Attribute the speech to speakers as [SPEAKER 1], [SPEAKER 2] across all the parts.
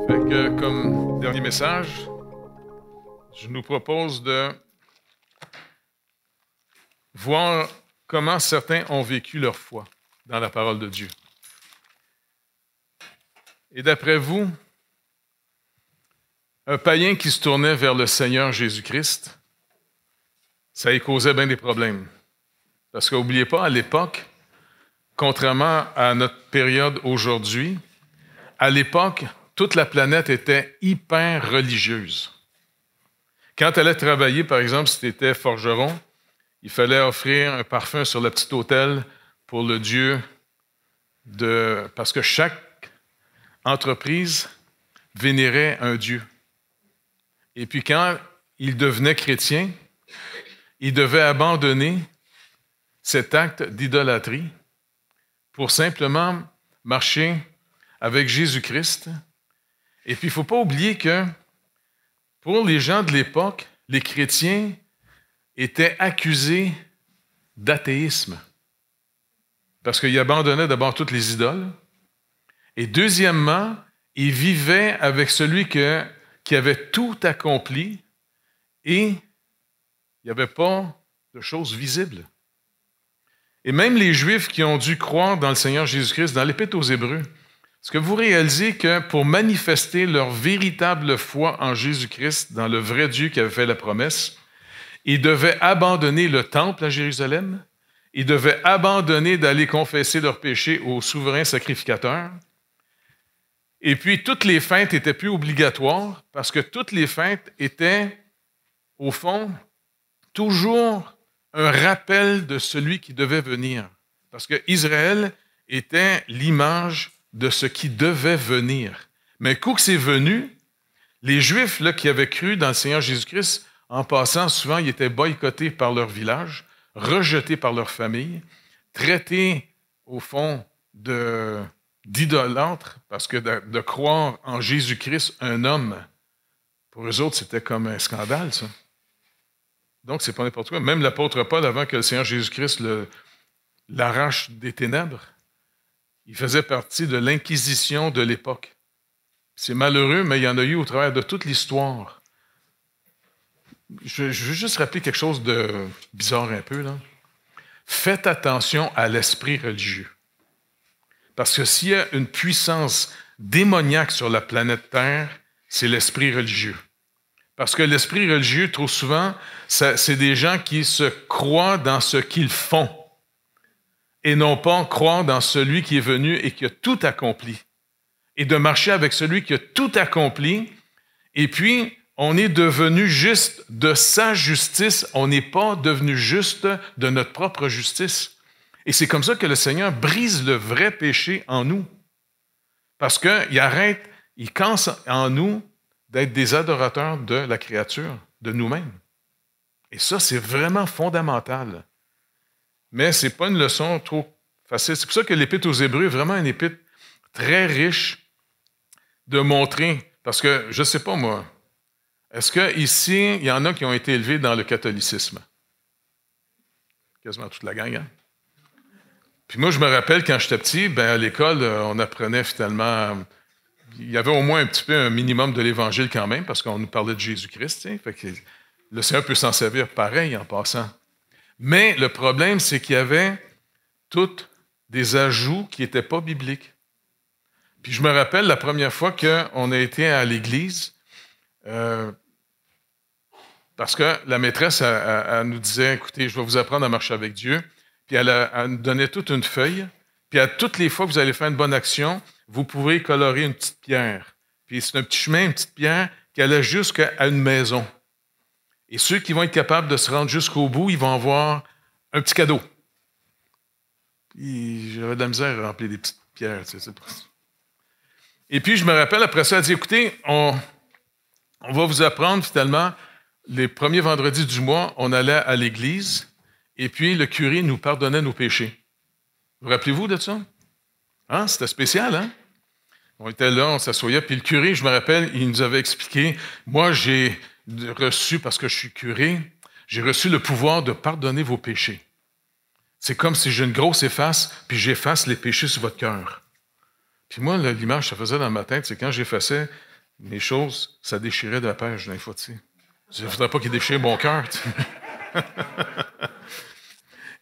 [SPEAKER 1] Fait que, comme dernier message, je nous propose de voir comment certains ont vécu leur foi dans la parole de Dieu. Et d'après vous, un païen qui se tournait vers le Seigneur Jésus-Christ, ça y causait bien des problèmes. Parce qu'oubliez pas, à l'époque, contrairement à notre période aujourd'hui, à l'époque, toute la planète était hyper religieuse. Quand tu allais travailler, par exemple, si tu étais forgeron, il fallait offrir un parfum sur le petit autel pour le Dieu parce que chaque entreprise vénérait un Dieu. Et puis quand il devenait chrétien, il devait abandonner cet acte d'idolâtrie pour simplement marcher avec Jésus-Christ. Et puis il ne faut pas oublier que pour les gens de l'époque, les chrétiens étaient accusés d'athéisme. Parce qu'ils abandonnaient d'abord toutes les idoles. Et deuxièmement, ils vivaient avec celui qui avait tout accompli et il n'y avait pas de choses visibles. Et même les Juifs qui ont dû croire dans le Seigneur Jésus-Christ, dans l'Épître aux Hébreux, est-ce que vous réalisez que pour manifester leur véritable foi en Jésus-Christ, dans le vrai Dieu qui avait fait la promesse, ils devaient abandonner le temple à Jérusalem, ils devaient abandonner d'aller confesser leurs péchés au souverain sacrificateur, et puis toutes les fêtes n'étaient plus obligatoires parce que toutes les fêtes étaient, au fond, toujours un rappel de celui qui devait venir. Parce que Israël était l'image de ce qui devait venir. Mais un coup que c'est venu, les Juifs là, qui avaient cru dans le Seigneur Jésus-Christ, en passant, souvent, ils étaient boycottés par leur village, rejetés par leur famille, traités, au fond, d'idolâtres, parce que de croire en Jésus-Christ, un homme, pour eux autres, c'était comme un scandale, ça. Donc, c'est pas n'importe quoi. Même l'apôtre Paul, avant que le Seigneur Jésus-Christ l'arrache des ténèbres, il faisait partie de l'Inquisition de l'époque. C'est malheureux, mais il y en a eu au travers de toute l'histoire. Je veux juste rappeler quelque chose de bizarre un peu, là. Faites attention à l'esprit religieux. Parce que s'il y a une puissance démoniaque sur la planète Terre, c'est l'esprit religieux. Parce que l'esprit religieux, trop souvent, c'est des gens qui se croient dans ce qu'ils font et non pas croire dans celui qui est venu et qui a tout accompli. Et de marcher avec celui qui a tout accompli, et puis on est devenu juste de sa justice, on n'est pas devenu juste de notre propre justice. Et c'est comme ça que le Seigneur brise le vrai péché en nous. Parce il casse en nous d'être des adorateurs de la créature, de nous-mêmes. Et ça, c'est vraiment fondamental. Mais ce n'est pas une leçon trop facile. C'est pour ça que l'Épître aux Hébreux est vraiment une épître très riche de montrer. Parce que, je ne sais pas moi, est-ce qu'ici, il y en a qui ont été élevés dans le catholicisme? Quasiment toute la gang, hein? Puis moi, je me rappelle, quand j'étais petit, à l'école, on apprenait finalement... Il y avait au moins un petit peu un minimum de l'Évangile quand même, parce qu'on nous parlait de Jésus-Christ. Fait que le Seigneur peut s'en servir pareil en passant. Mais le problème, c'est qu'il y avait tous des ajouts qui n'étaient pas bibliques. Puis je me rappelle la première fois qu'on a été à l'église, parce que la maîtresse, elle nous disait, écoutez, je vais vous apprendre à marcher avec Dieu. Puis elle nous donnait toute une feuille. Puis à toutes les fois que vous allez faire une bonne action, vous pouvez colorer une petite pierre. Puis c'est un petit chemin, une petite pierre qui allait jusqu'à une maison. Et ceux qui vont être capables de se rendre jusqu'au bout, ils vont avoir un petit cadeau. Puis j'avais de la misère à remplir des petites pierres. Tu sais. Et puis je me rappelle, après ça, elle a dit, écoutez, on va vous apprendre finalement, les premiers vendredis du mois, on allait à l'église, et puis le curé nous pardonnait nos péchés. Vous rappelez-vous de ça? Hein? C'était spécial, hein? On était là, on s'assoyait, puis le curé, je me rappelle, il nous avait expliqué, moi j'ai reçu, parce que je suis curé, j'ai reçu le pouvoir de pardonner vos péchés. C'est comme si j'ai une grosse efface, puis j'efface les péchés sur votre cœur. Puis moi, l'image que ça faisait dans ma tête, c'est quand j'effaçais mes choses, ça déchirait de la pêche d'un fois, tu sais. Je ne voudrais pas qu'il déchire mon cœur, tu sais.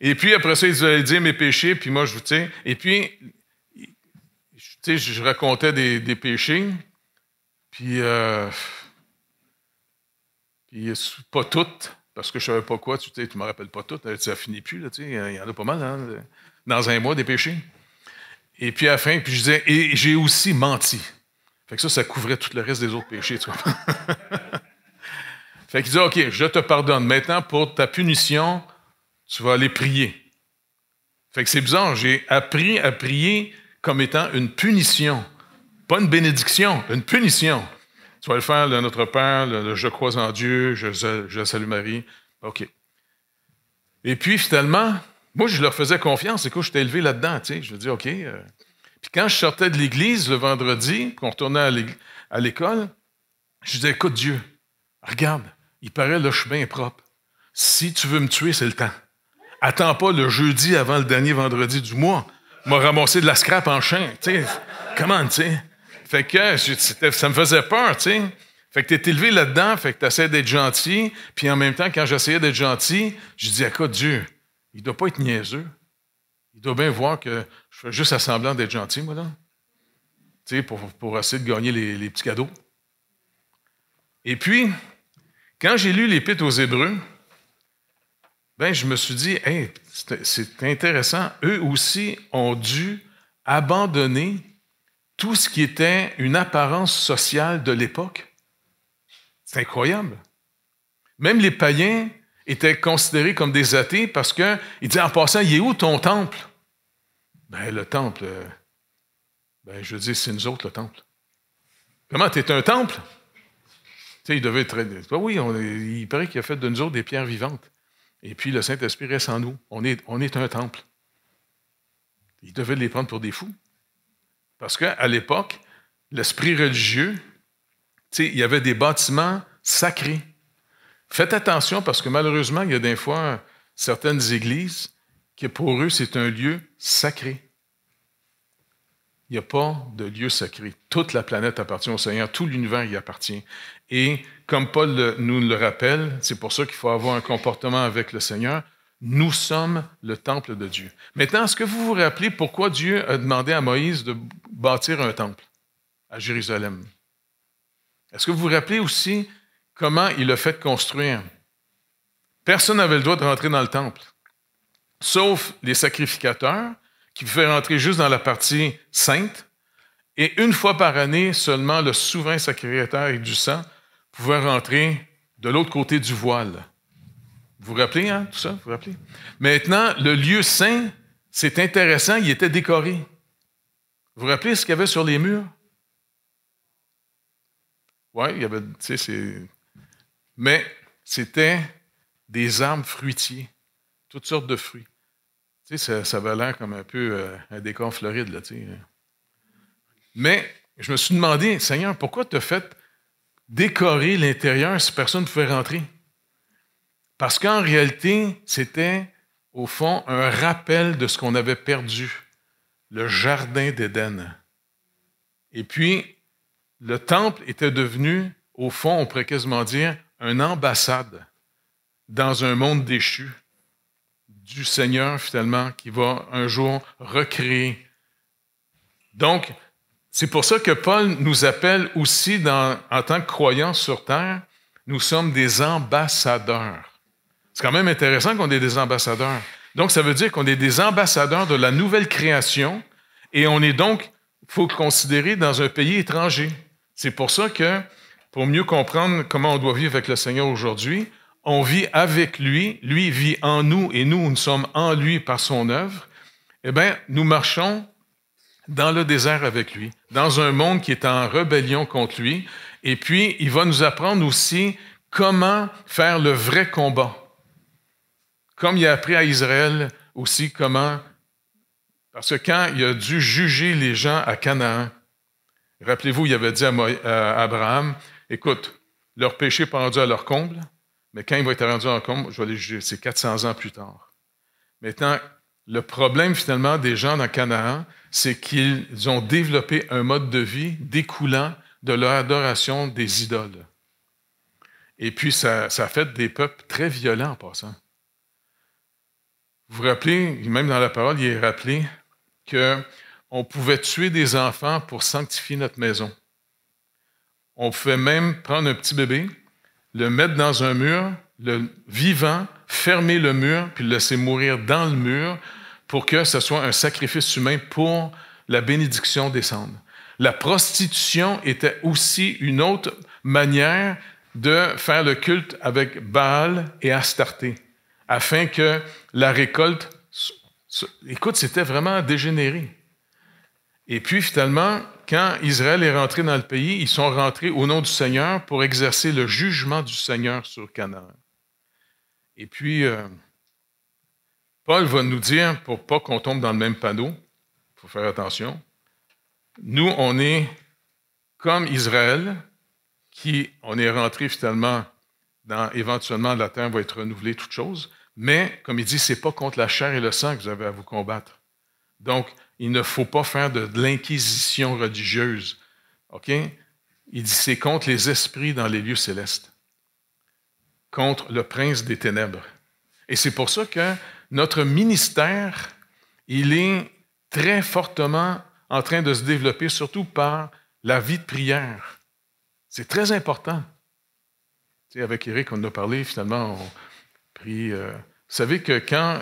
[SPEAKER 1] Et puis, après ça, il allait dire mes péchés, puis moi, tu sais, et puis, tu sais, je racontais des péchés, puis pas toutes, parce que je ne savais pas quoi, tu sais, tu ne me rappelles pas toutes, ça finit plus, là, tu sais, il y en a pas mal, hein, dans un mois, des péchés. Et puis, à la fin, puis je disais, et j'ai aussi menti. Fait que ça couvrait tout le reste des autres péchés, tu vois. Fait qu'il dit, OK, je te pardonne. Maintenant, pour ta punition, tu vas aller prier. Fait que c'est bizarre, j'ai appris à prier comme étant une punition. Pas une bénédiction, une punition. Tu vas le faire, le Notre Père, le Je crois en Dieu, je salue Marie. OK. Et puis, finalement, moi, je leur faisais confiance. Écoute, j'étais élevé là-dedans, tu sais. Je me dis, OK. Puis quand je sortais de l'église le vendredi, qu'on retournait à l'école, je disais, écoute, Dieu, regarde, il paraît, là, je suis bien propre. Si tu veux me tuer, c'est le temps. Attends pas le jeudi avant le dernier vendredi du mois. M'a ramassé de la scrap en chien, tu sais. Comment, tu sais? Fait que ça me faisait peur, tu sais. Fait que t'es élevé là-dedans, fait que t'essaies d'être gentil, puis en même temps, quand j'essayais d'être gentil, je dis, écoute, Dieu, il doit pas être niaiseux. Il doit bien voir que je fais juste à semblant d'être gentil, moi, là. Tu sais, pour essayer de gagner les petits cadeaux. Et puis, quand j'ai lu l'Épître aux Hébreux, ben, je me suis dit, hey, c'est intéressant. Eux aussi ont dû abandonner tout ce qui était une apparence sociale de l'époque. C'est incroyable. Même les païens étaient considérés comme des athées parce qu'ils disaient, en passant, il est où ton temple? Ben, le temple, ben, je veux dire, c'est nous autres, le temple. Comment, t'es un temple? Tu sais, il devait être... Oui, il paraît qu'il a fait de nous autres des pierres vivantes. Et puis, le Saint-Esprit reste en nous. On est un temple. Il devait les prendre pour des fous. Parce qu'à l'époque, l'esprit religieux, tu sais, il y avait des bâtiments sacrés. Faites attention parce que malheureusement, il y a des fois certaines églises qui, pour eux, c'est un lieu sacré. Il n'y a pas de lieu sacré. Toute la planète appartient au Seigneur, tout l'univers y appartient. Et comme Paul nous le rappelle, c'est pour ça qu'il faut avoir un comportement avec le Seigneur, nous sommes le temple de Dieu. Maintenant, est-ce que vous vous rappelez pourquoi Dieu a demandé à Moïse de bâtir un temple à Jérusalem? Est-ce que vous vous rappelez aussi comment il a fait construire? Personne n'avait le droit de rentrer dans le temple, sauf les sacrificateurs, qui pouvaient rentrer juste dans la partie sainte, et une fois par année, seulement le souverain sacrificateur et du sang pouvait rentrer de l'autre côté du voile. Vous vous rappelez, hein, tout ça? Vous vous rappelez? Maintenant, le lieu saint, c'est intéressant, il était décoré. Vous vous rappelez ce qu'il y avait sur les murs? Oui, il y avait, tu sais, mais c'était des arbres fruitiers, toutes sortes de fruits. Tu sais, ça avait l'air comme un peu un décor floride, là, tu sais. Mais je me suis demandé, Seigneur, pourquoi tu as fait décorer l'intérieur si personne ne pouvait rentrer? Parce qu'en réalité, c'était, au fond, un rappel de ce qu'on avait perdu, le jardin d'Éden. Et puis, le temple était devenu, au fond, on pourrait quasiment dire, une ambassade dans un monde déchu du Seigneur, finalement, qui va un jour recréer. Donc, c'est pour ça que Paul nous appelle aussi, en tant que croyants sur terre, nous sommes des ambassadeurs. C'est quand même intéressant qu'on ait des ambassadeurs. Donc, ça veut dire qu'on est des ambassadeurs de la nouvelle création et on est donc, il faut le considérer, dans un pays étranger. C'est pour ça que, pour mieux comprendre comment on doit vivre avec le Seigneur aujourd'hui, on vit avec lui, lui vit en nous et nous sommes en lui par son œuvre. Eh bien, nous marchons dans le désert avec lui, dans un monde qui est en rébellion contre lui. Et puis, il va nous apprendre aussi comment faire le vrai combat. Comme il a appris à Israël aussi comment... Parce que quand il a dû juger les gens à Canaan, rappelez-vous, il avait dit à Abraham, écoute, leur péché n'est pas rendu à leur comble, mais quand il va être rendu à leur comble, je vais les juger, c'est 400 ans plus tard. Maintenant, le problème finalement des gens dans Canaan, c'est qu'ils ont développé un mode de vie découlant de l'adoration des idoles. Et puis, ça a fait des peuples très violents en passant. Vous vous rappelez, même dans la parole, il est rappelé qu'on pouvait tuer des enfants pour sanctifier notre maison. On pouvait même prendre un petit bébé, le mettre dans un mur, le vivant, fermer le mur, puis le laisser mourir dans le mur pour que ce soit un sacrifice humain pour la bénédiction descende. La prostitution était aussi une autre manière de faire le culte avec Baal et Astarté, afin que la récolte... Écoute, c'était vraiment dégénéré. Et puis, finalement, quand Israël est rentré dans le pays, ils sont rentrés au nom du Seigneur pour exercer le jugement du Seigneur sur Canaan. Et puis, Paul va nous dire, pour pas qu'on tombe dans le même panneau, il faut faire attention, nous, on est comme Israël, on est rentré finalement éventuellement la terre va être renouvelée, toute chose, mais, comme il dit, ce n'est pas contre la chair et le sang que vous avez à vous combattre. Donc, il ne faut pas faire de l'inquisition religieuse. OK? Il dit, c'est contre les esprits dans les lieux célestes, contre le prince des ténèbres. Et c'est pour ça que notre ministère, il est très fortement en train de se développer, surtout par la vie de prière. C'est très important. Tu sais, avec Éric, on en a parlé, finalement, on prie. Vous savez que quand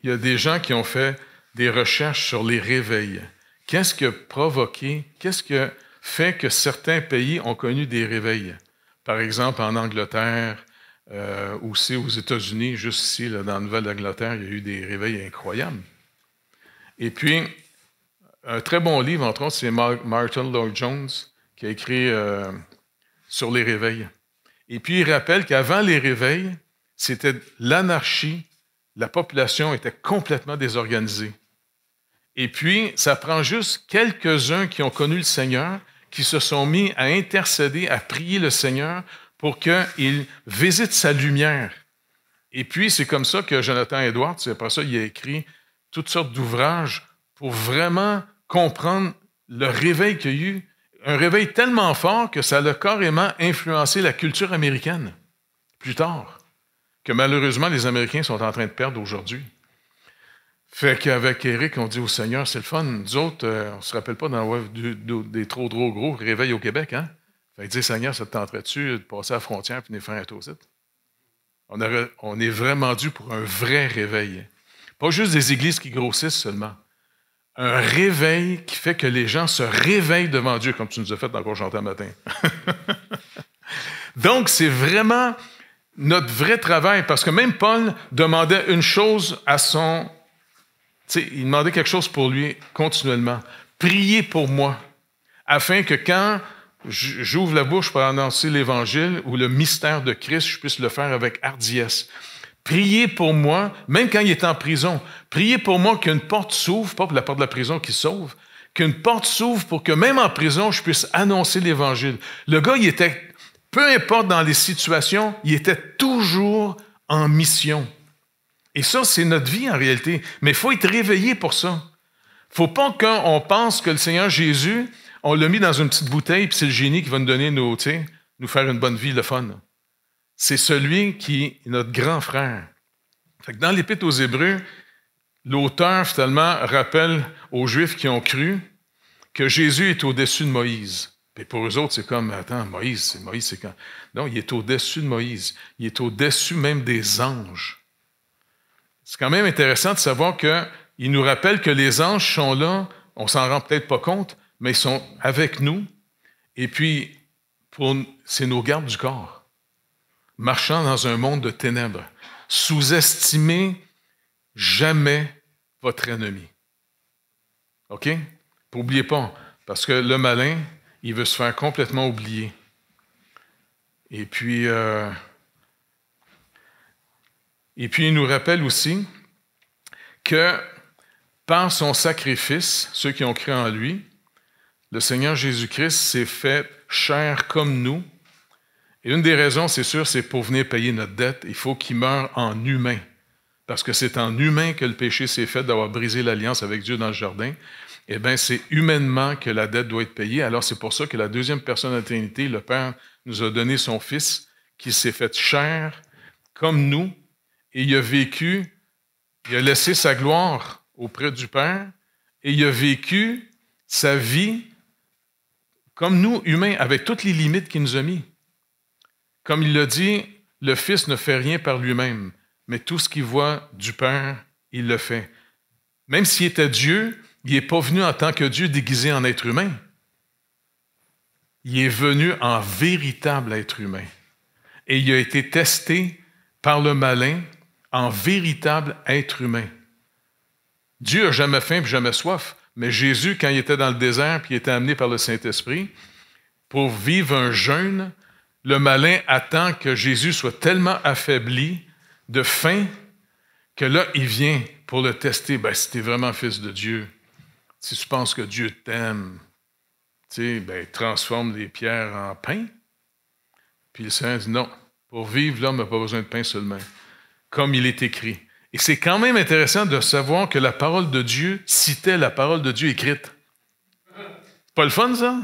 [SPEAKER 1] il y a des gens qui ont fait des recherches sur les réveils, qu'est-ce qui a provoqué, qu'est-ce qui a fait que certains pays ont connu des réveils? Par exemple, en Angleterre, aussi aux États-Unis, juste ici, là, dans la Nouvelle-Angleterre, il y a eu des réveils incroyables. Et puis, un très bon livre, entre autres, c'est Martin Lloyd-Jones, qui a écrit sur les réveils. Et puis, il rappelle qu'avant les réveils, c'était l'anarchie, la population était complètement désorganisée. Et puis, ça prend juste quelques-uns qui ont connu le Seigneur, qui se sont mis à intercéder, à prier le Seigneur pour qu'il visite sa lumière. Et puis, c'est comme ça que Jonathan Edwards, après ça, il a écrit toutes sortes d'ouvrages pour vraiment comprendre le réveil qu'il y a eu. Un réveil tellement fort que ça a carrément influencé la culture américaine plus tard, que malheureusement les Américains sont en train de perdre aujourd'hui. Fait qu'avec Éric, on dit au Seigneur, c'est le fun. Nous autres, on ne se rappelle pas dans des trop gros réveils au Québec, hein? Fait que dire, Seigneur, ça te tenterait-tu de passer à la frontière et de faire un toast? On est vraiment dû pour un vrai réveil. Pas juste des églises qui grossissent seulement. Un réveil qui fait que les gens se réveillent devant Dieu, comme tu nous as fait encore chanter un matin. Donc, c'est vraiment notre vrai travail, parce que même Paul demandait une chose à son... il demandait quelque chose pour lui continuellement. Priez pour moi, afin que quand j'ouvre la bouche pour annoncer l'Évangile ou le mystère de Christ, je puisse le faire avec hardiesse. Priez pour moi, même quand il est en prison. Priez pour moi qu'une porte s'ouvre, pas pour la porte de la prison qui s'ouvre, qu'une porte s'ouvre pour que même en prison, je puisse annoncer l'Évangile. Le gars, il était, peu importe dans les situations, il était toujours en mission. Et ça, c'est notre vie en réalité. Mais il faut être réveillé pour ça. Il ne faut pas qu'on pense que le Seigneur Jésus, on l'a mis dans une petite bouteille, puis c'est le génie qui va nous donner nous faire une bonne vie, le fun. C'est celui qui est notre grand frère. Fait que dans l'Épître aux Hébreux, l'auteur, finalement, rappelle aux Juifs qui ont cru que Jésus est au-dessus de Moïse. Et pour eux autres, c'est comme, attends, Moïse, c'est quand? Non, il est au-dessus de Moïse. Il est au-dessus même des anges. C'est quand même intéressant de savoir qu'il nous rappelle que les anges sont là, on s'en rend peut-être pas compte, mais ils sont avec nous. Et puis, c'est nos gardes du corps. Marchant dans un monde de ténèbres. Sous-estimez jamais votre ennemi. OK? N'oubliez pas, parce que le malin, il veut se faire complètement oublier. Et puis, il nous rappelle aussi que par son sacrifice, ceux qui ont cru en lui, le Seigneur Jésus-Christ s'est fait chair comme nous. Et une des raisons, c'est sûr, c'est pour venir payer notre dette. Il faut qu'il meure en humain. Parce que c'est en humain que le péché s'est fait d'avoir brisé l'alliance avec Dieu dans le jardin. eh bien, c'est humainement que la dette doit être payée. Alors, c'est pour ça que la deuxième personne de la Trinité, le Père, nous a donné son Fils, qui s'est fait chair comme nous, et il a vécu, il a laissé sa gloire auprès du Père, et il a vécu sa vie comme nous, humains, avec toutes les limites qu'il nous a mis. Comme il l'a dit, le Fils ne fait rien par lui-même, mais tout ce qu'il voit du Père, il le fait. Même s'il était Dieu, il n'est pas venu en tant que Dieu déguisé en être humain. Il est venu en véritable être humain. Et il a été testé par le malin en véritable être humain. Dieu n'a jamais faim et jamais soif, mais Jésus, quand il était dans le désert puis il était amené par le Saint-Esprit pour vivre un jeûne, le malin attend que Jésus soit tellement affaibli de faim que là, il vient pour le tester. Ben, si tu es vraiment fils de Dieu, si tu penses que Dieu t'aime, transforme les pierres en pain. Puis le Seigneur dit non, pour vivre, l'homme n'a pas besoin de pain seulement, comme il est écrit. Et c'est quand même intéressant de savoir que la parole de Dieu citait la parole de Dieu écrite. Pas le fun, ça?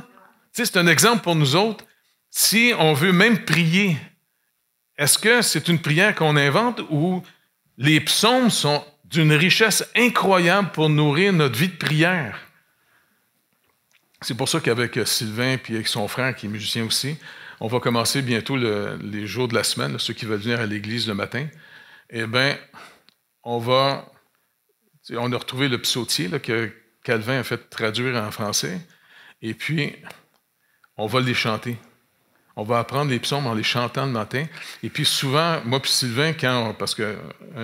[SPEAKER 1] C'est un exemple pour nous autres. Si on veut même prier, est-ce que c'est une prière qu'on invente ou les psaumes sont d'une richesse incroyable pour nourrir notre vie de prière? C'est pour ça qu'avec Sylvain et avec son frère, qui est musicien aussi, on va commencer bientôt les jours de la semaine, ceux qui veulent venir à l'église le matin. Eh bien, on a retrouvé le psautier là, que Calvin a fait traduire en français, et puis on va les chanter. On va apprendre les psaumes en les chantant le matin. Et puis souvent, moi puis Sylvain, parce que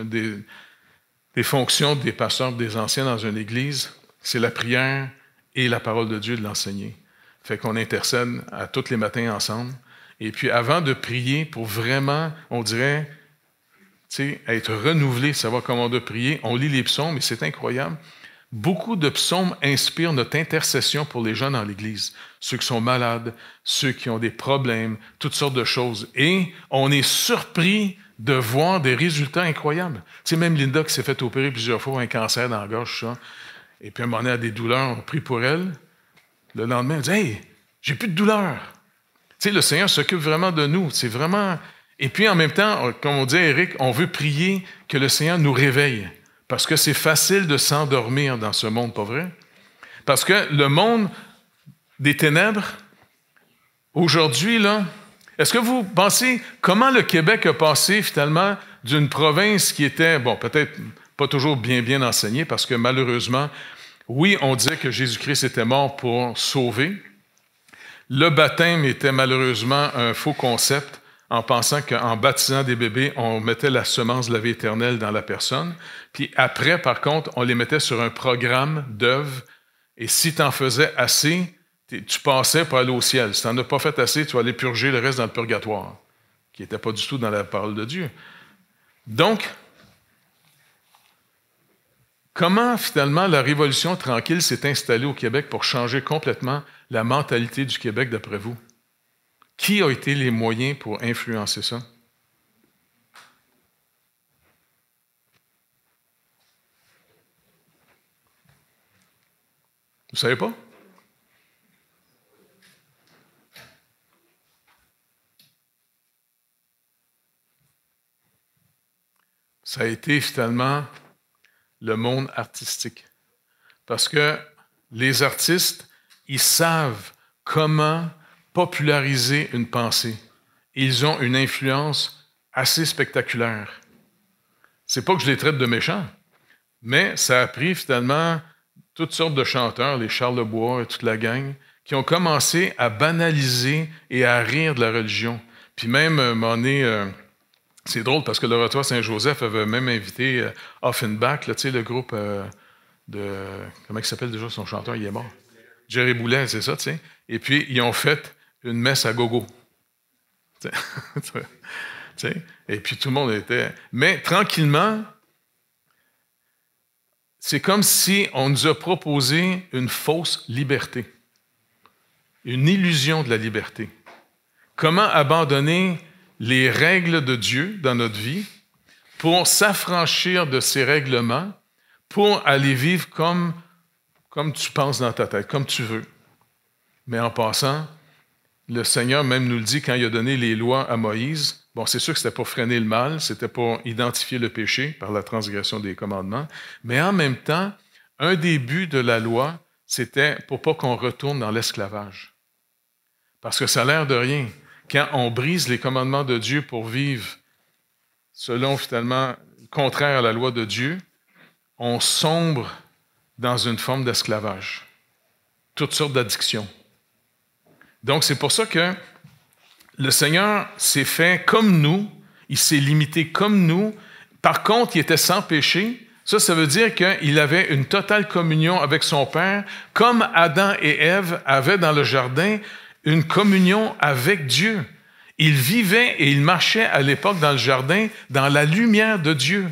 [SPEAKER 1] des fonctions des pasteurs, des anciens dans une église, c'est la prière et la parole de Dieu de l'enseigner. Fait qu'on intercède à tous les matins ensemble. Et puis avant de prier, pour vraiment, on dirait, être renouvelé, savoir comment on doit prier, on lit les psaumes et c'est incroyable. Beaucoup de psaumes inspirent notre intercession pour les gens dans l'Église. Ceux qui sont malades, ceux qui ont des problèmes, toutes sortes de choses. Et on est surpris de voir des résultats incroyables. Même Linda qui s'est fait opérer plusieurs fois un cancer dans la gorge, ça. Et puis à un moment donné, elle a des douleurs, on prie pour elle. Le lendemain, elle dit « Hey, j'ai plus de douleur. » Le Seigneur s'occupe vraiment de nous. C'est vraiment... Et puis en même temps, comme on dit à Eric, on veut prier que le Seigneur nous réveille. Parce que c'est facile de s'endormir dans ce monde, pas vrai? Parce que le monde des ténèbres, aujourd'hui, là, est-ce que vous pensez comment le Québec a passé finalement d'une province qui était, bon, peut-être pas toujours bien enseignée, parce que malheureusement, oui, on disait que Jésus-Christ était mort pour sauver. Le baptême était malheureusement un faux concept, en pensant qu'en baptisant des bébés, on mettait la semence de la vie éternelle dans la personne. Puis après, par contre, on les mettait sur un programme d'œuvres. Et si tu en faisais assez, tu passais pour aller au ciel. Si tu n'en as pas fait assez, tu vas aller purger le reste dans le purgatoire, qui n'était pas du tout dans la parole de Dieu. Donc, comment finalement la Révolution tranquille s'est installée au Québec pour changer complètement la mentalité du Québec, d'après vous? Qui a été les moyens pour influencer ça? Vous ne savez pas? Ça a été finalement le monde artistique. Parce que les artistes, ils savent comment populariser une pensée. Ils ont une influence assez spectaculaire. C'est pas que je les traite de méchants, mais ça a pris finalement toutes sortes de chanteurs, les Charlebois et toute la gang, qui ont commencé à banaliser et à rire de la religion. Puis même, à un moment donné, c'est drôle parce que l'Oratoire Saint-Joseph avait même invité Offenbach, là, le groupe de... Comment il s'appelle déjà son chanteur? Il est mort. Jerry Boulet, c'est ça, tu sais. Et puis, ils ont fait une messe à gogo. Et puis, tout le monde était... Mais tranquillement, c'est comme si on nous a proposé une fausse liberté, une illusion de la liberté. Comment abandonner les règles de Dieu dans notre vie pour s'affranchir de ces règlements, pour aller vivre comme comme tu penses dans ta tête, comme tu veux. Mais en passant, le Seigneur même nous le dit quand il a donné les lois à Moïse. Bon, c'est sûr que c'était pour freiner le mal, c'était pour identifier le péché par la transgression des commandements, mais en même temps, un des buts de la loi, c'était pour pas qu'on retourne dans l'esclavage. Parce que ça a l'air de rien. Quand on brise les commandements de Dieu pour vivre selon, finalement, contraire à la loi de Dieu, on sombre dans une forme d'esclavage. Toutes sortes d'addictions. Donc, c'est pour ça que le Seigneur s'est fait comme nous, il s'est limité comme nous. Par contre, il était sans péché. Ça veut dire qu'il avait une totale communion avec son Père, comme Adam et Ève avaient dans le jardin une communion avec Dieu. Il vivait et il marchait à l'époque dans le jardin dans la lumière de Dieu.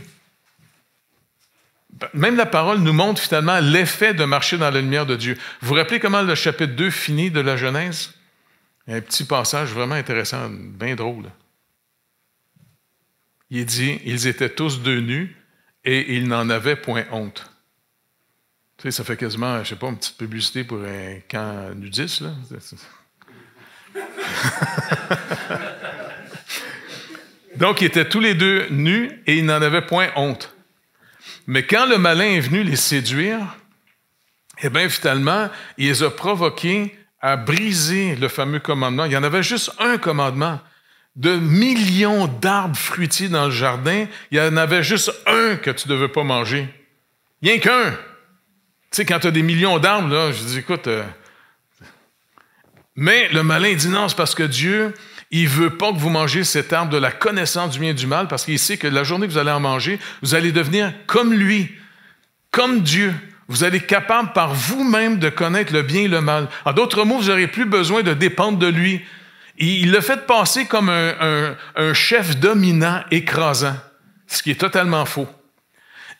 [SPEAKER 1] Même la parole nous montre finalement l'effet de marcher dans la lumière de Dieu. Vous vous rappelez comment le chapitre 2 finit de la Genèse? Il y a un petit passage vraiment intéressant, bien drôle. Il dit, ils étaient tous deux nus et ils n'en avaient point honte. Tu sais, ça fait quasiment, je ne sais pas, une petite publicité pour un camp nudiste, là. Donc, ils étaient tous les deux nus et ils n'en avaient point honte. Mais quand le malin est venu les séduire, eh bien, finalement, il les a provoqués à briser le fameux commandement. Il y en avait juste un commandement. De millions d'arbres fruitiers dans le jardin, il y en avait juste un que tu ne devais pas manger. Rien qu'un. Tu sais, quand tu as des millions d'arbres, là, je dis, écoute... Mais le malin dit non, c'est parce que Dieu, il ne veut pas que vous mangiez cet arbre de la connaissance du bien et du mal, parce qu'il sait que la journée que vous allez en manger, vous allez devenir comme lui, comme Dieu. Vous allez être capable par vous-même de connaître le bien et le mal. En d'autres mots, vous n'aurez plus besoin de dépendre de lui. Il le fait passer comme un chef dominant, écrasant, ce qui est totalement faux.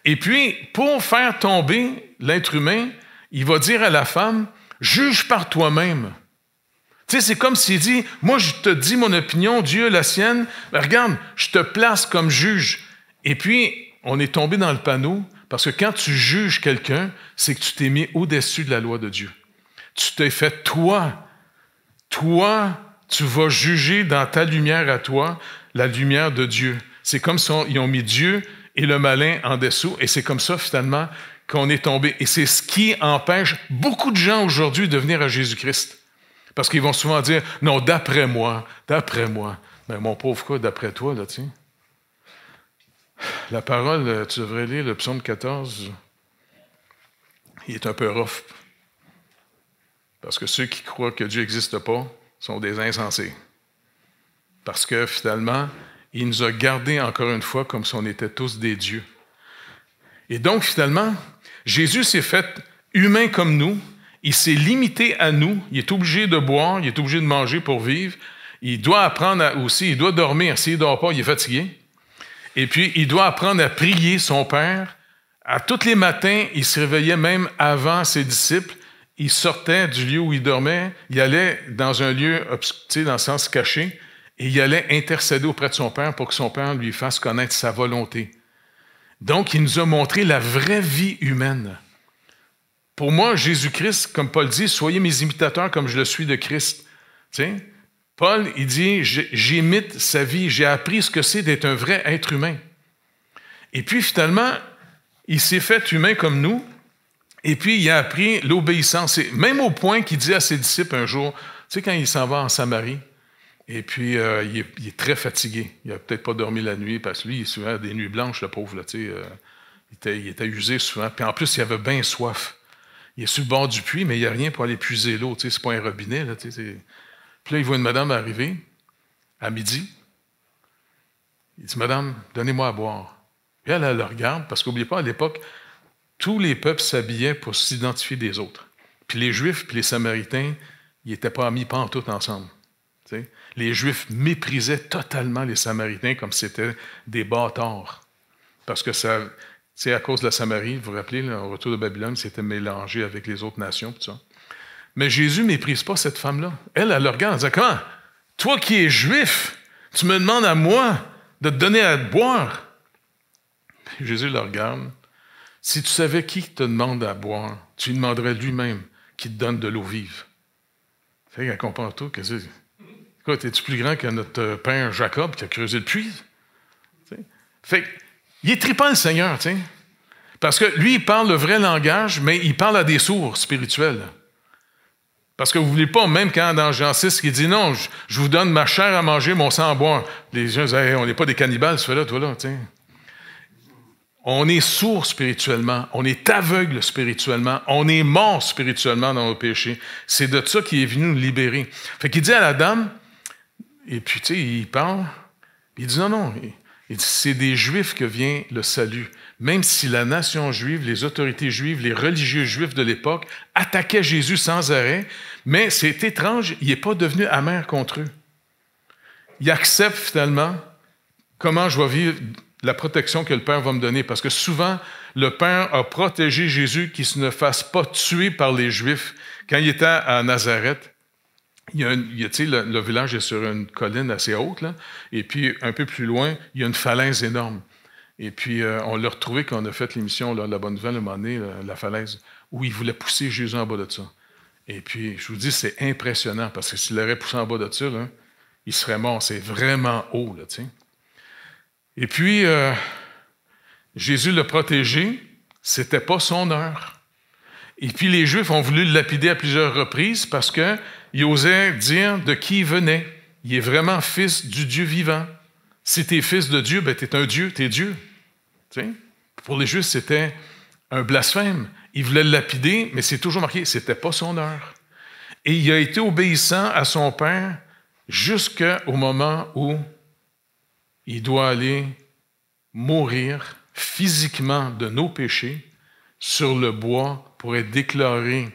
[SPEAKER 1] Et puis, pour faire tomber l'être humain, il va dire à la femme, « Juge par toi-même. » Tu sais, c'est comme s'il dit, « Moi, je te dis mon opinion, Dieu la sienne, mais regarde, je te place comme juge. » Et puis, on est tombé dans le panneau, parce que quand tu juges quelqu'un, c'est que tu t'es mis au-dessus de la loi de Dieu. Tu t'es fait toi, tu vas juger dans ta lumière à toi, la lumière de Dieu. C'est comme si ils ont mis Dieu et le malin en dessous, et c'est comme ça, finalement, qu'on est tombé. Et c'est ce qui empêche beaucoup de gens aujourd'hui de venir à Jésus-Christ. Parce qu'ils vont souvent dire, non, d'après moi. Mais mon pauvre cas, d'après toi, là, tu sais. La parole, tu devrais lire le psaume 14, il est un peu rough. Parce que ceux qui croient que Dieu n'existe pas sont des insensés. Parce que finalement, il nous a gardés encore une fois comme si on était tous des dieux. Et donc finalement, Jésus s'est fait humain comme nous, il s'est limité à nous, il est obligé de boire, il est obligé de manger pour vivre, il doit apprendre aussi, il doit dormir, s'il ne dort pas, il est fatigué. Et puis, il doit apprendre à prier son Père. À tous les matins, il se réveillait même avant ses disciples. Il sortait du lieu où il dormait. Il allait dans un lieu, dans le sens caché, et il allait intercéder auprès de son Père pour que son Père lui fasse connaître sa volonté. Donc, il nous a montré la vraie vie humaine. Pour moi, Jésus-Christ, comme Paul dit, « Soyez mes imitateurs comme je le suis de Christ. » Tu sais, Paul, il dit, j'imite sa vie, j'ai appris ce que c'est d'être un vrai être humain. Et puis finalement, il s'est fait humain comme nous, et puis il a appris l'obéissance. Même au point qu'il dit à ses disciples un jour, tu sais, quand il s'en va en Samarie, et puis il est très fatigué, il n'a peut-être pas dormi la nuit, parce que lui, il est souvent des nuits blanches, le pauvre, là, tu sais, il était usé souvent, puis en plus, il avait bien soif. Il est sur le bord du puits, mais il n'y a rien pour aller puiser l'eau, tu sais, c'est pas un robinet, là, tu sais, Puis là, il voit une madame arriver à midi. Il dit, « Madame, donnez-moi à boire. » Et elle le regarde, parce qu'oubliez pas, à l'époque, tous les peuples s'habillaient pour s'identifier des autres. Puis les Juifs puis les Samaritains, ils n'étaient pas amis pantoute ensemble. Tu sais? Les Juifs méprisaient totalement les Samaritains comme si c'était des bâtards. Parce que ça, c'est à cause de la Samarie, vous vous rappelez, là, au retour de Babylone, c'était mélangé avec les autres nations, tout ça. Mais Jésus ne méprise pas cette femme-là. Elle le regarde, elle dit, « Comment? Toi qui es juif, tu me demandes à moi de te donner à boire? » Puis Jésus le regarde. Si tu savais qui te demande à boire, tu lui demanderais lui-même qui te donne de l'eau vive. Tu sais, elle comprend tout. Écoute, es-tu plus grand que notre père Jacob qui a creusé le puits? Tu sais? Fait il est trippant, le Seigneur, tu sais. Parce que lui, il parle le vrai langage, mais il parle à des sourds spirituels. Parce que vous ne voulez pas, même quand dans Jean 6, il dit non, je vous donne ma chair à manger, mon sang à boire. Les gens disent, hey, on n'est pas des cannibales, ce fait-là, toi là, tu sais. On est sourd spirituellement, on est aveugle spirituellement, on est mort spirituellement dans nos péchés. C'est de ça qu'il est venu nous libérer. Fait qu'il dit à la dame, et puis tu sais, il parle, il dit non, il dit, c'est des Juifs que vient le salut. Même si la nation juive, les autorités juives, les religieux juifs de l'époque attaquaient Jésus sans arrêt, mais c'est étrange, il n'est pas devenu amer contre eux. Il accepte finalement comment je vais vivre la protection que le Père va me donner. Parce que souvent, le Père a protégé Jésus qu'il ne se fasse pas tuer par les Juifs. Quand il était à Nazareth, le village est sur une colline assez haute, là, et puis un peu plus loin, il y a une falaise énorme. Et puis, on l'a retrouvé quand on a fait l'émission là, La Bonne Nouvelle, à un moment donné, la falaise, où il voulait pousser Jésus en bas de ça. Et puis, je vous dis, c'est impressionnant, parce que s'il l'aurait poussé en bas de ça, là, il serait mort. C'est vraiment haut, là, tu sais. Et puis, Jésus l'a protégé, c'était pas son heure. Et puis, les Juifs ont voulu le lapider à plusieurs reprises parce qu'il osait dire de qui il venait. Il est vraiment fils du Dieu vivant. Si tu es fils de Dieu, ben, tu es un Dieu, tu es Dieu. Tu sais? Pour les Juifs, c'était un blasphème. Ils voulaient le lapider, mais c'est toujours marqué, c'était pas son heure. Et il a été obéissant à son Père jusqu'au moment où il doit aller mourir physiquement de nos péchés sur le bois pour être déclaré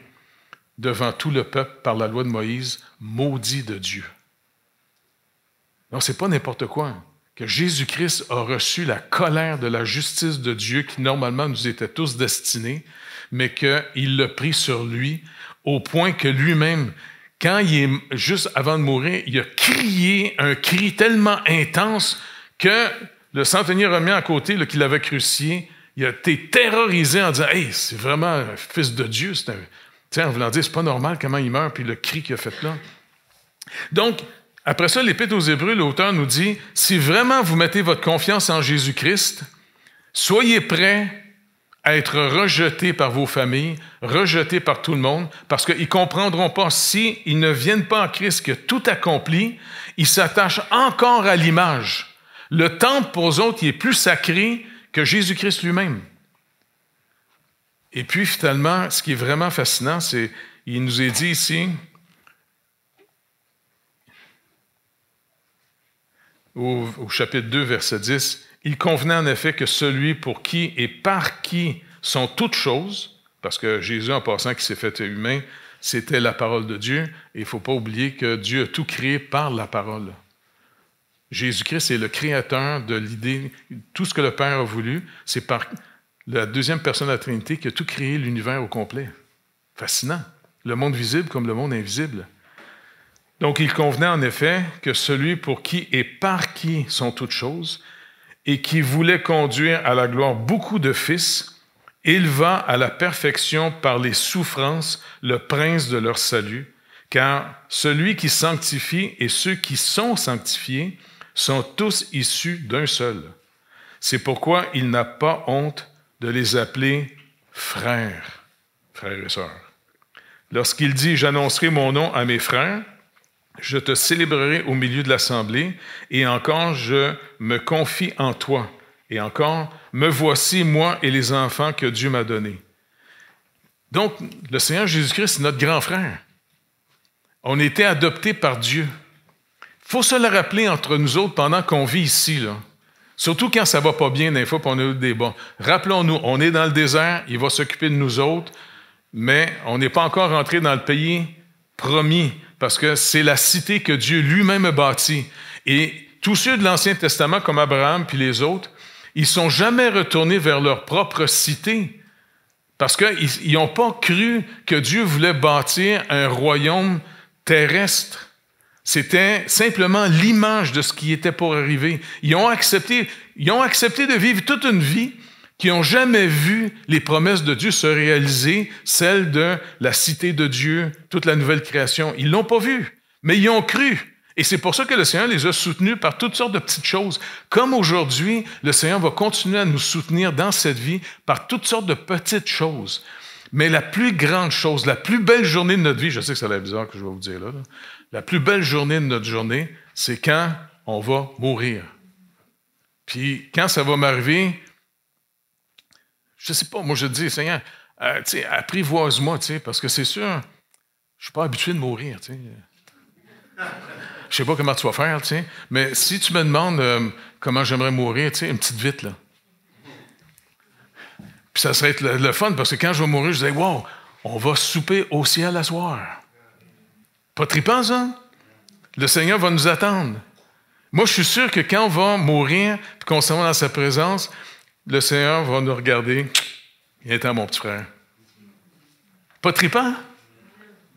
[SPEAKER 1] devant tout le peuple par la loi de Moïse, maudit de Dieu. Non, c'est pas n'importe quoi. Que Jésus-Christ a reçu la colère de la justice de Dieu qui normalement nous était tous destinés, mais qu'il l'a pris sur lui au point que lui-même, quand il est juste avant de mourir, il a crié un cri tellement intense que le centenier remis à côté, là, qui l'avait crucifié, il a été terrorisé en disant « Hey, c'est vraiment un fils de Dieu. » En voulant dire « C'est pas normal comment il meurt. » Puis le cri qu'il a fait là. Donc, après ça, l'Épître aux Hébreux, l'auteur nous dit « Si vraiment vous mettez votre confiance en Jésus-Christ, soyez prêts à être rejetés par vos familles, rejetés par tout le monde, parce qu'ils ne comprendront pas s'ils ne viennent pas en Christ que tout accompli, ils s'attachent encore à l'image. Le temple, pour eux autres, il est plus sacré que Jésus-Christ lui-même. Et puis, finalement, ce qui est vraiment fascinant, c'est qu'il nous est dit ici, au chapitre 2, verset 10, « Il convenait en effet que celui pour qui et par qui sont toutes choses, parce que Jésus, en passant, qui s'est fait humain, c'était la parole de Dieu, et il ne faut pas oublier que Dieu a tout créé par la parole. Jésus-Christ est le créateur de l'idée, tout ce que le Père a voulu, c'est par la deuxième personne de la Trinité qui a tout créé l'univers au complet. Fascinant. Le monde visible comme le monde invisible. Donc, il convenait en effet que celui pour qui et par qui sont toutes choses, et qui voulait conduire à la gloire beaucoup de fils, éleva à la perfection par les souffrances le prince de leur salut, car celui qui sanctifie et ceux qui sont sanctifiés sont tous issus d'un seul. C'est pourquoi il n'a pas honte de les appeler frères, frères et sœurs. Lorsqu'il dit « J'annoncerai mon nom à mes frères », je te célébrerai au milieu de l'assemblée, et encore je me confie en toi, et encore, me voici, moi et les enfants que Dieu m'a donnés. Donc, le Seigneur Jésus-Christ, c'est notre grand frère. On a été adoptés par Dieu. Il faut se le rappeler entre nous autres pendant qu'on vit ici, là. Surtout quand ça ne va pas bien, des fois, puis on a eu des bons. Rappelons-nous, on est dans le désert, il va s'occuper de nous autres, mais on n'est pas encore rentré dans le pays promis, parce que c'est la cité que Dieu lui-même a bâtie. Et tous ceux de l'Ancien Testament, comme Abraham puis les autres, ils ne sont jamais retournés vers leur propre cité, parce qu'ils n'ont pas cru que Dieu voulait bâtir un royaume terrestre. C'était simplement l'image de ce qui était pour arriver. Ils ont accepté de vivre toute une vie qui n'ont jamais vu les promesses de Dieu se réaliser, celles de la cité de Dieu, toute la nouvelle création. Ils ne l'ont pas vu, mais ils ont cru. Et c'est pour ça que le Seigneur les a soutenus par toutes sortes de petites choses. Comme aujourd'hui, le Seigneur va continuer à nous soutenir dans cette vie par toutes sortes de petites choses. Mais la plus grande chose, la plus belle journée de notre vie, je sais que ça a l'air bizarre que je vais vous dire là, la plus belle journée de notre journée, c'est quand on va mourir. Puis quand ça va m'arriver, je ne sais pas, moi je dis, Seigneur, apprivoise-moi, parce que c'est sûr, je ne suis pas habitué de mourir. Je ne sais pas comment tu vas faire, mais si tu me demandes comment j'aimerais mourir, une petite vite, là. Puis ça serait le fun, parce que quand je vais mourir, je dis, wow, on va souper au ciel à soir. Pas trippant, ça? Le Seigneur va nous attendre. Moi, je suis sûr que quand on va mourir, puis qu'on s'en va dans sa présence, le Seigneur va nous regarder. Viens-t'en, mon petit frère. Pas trippant?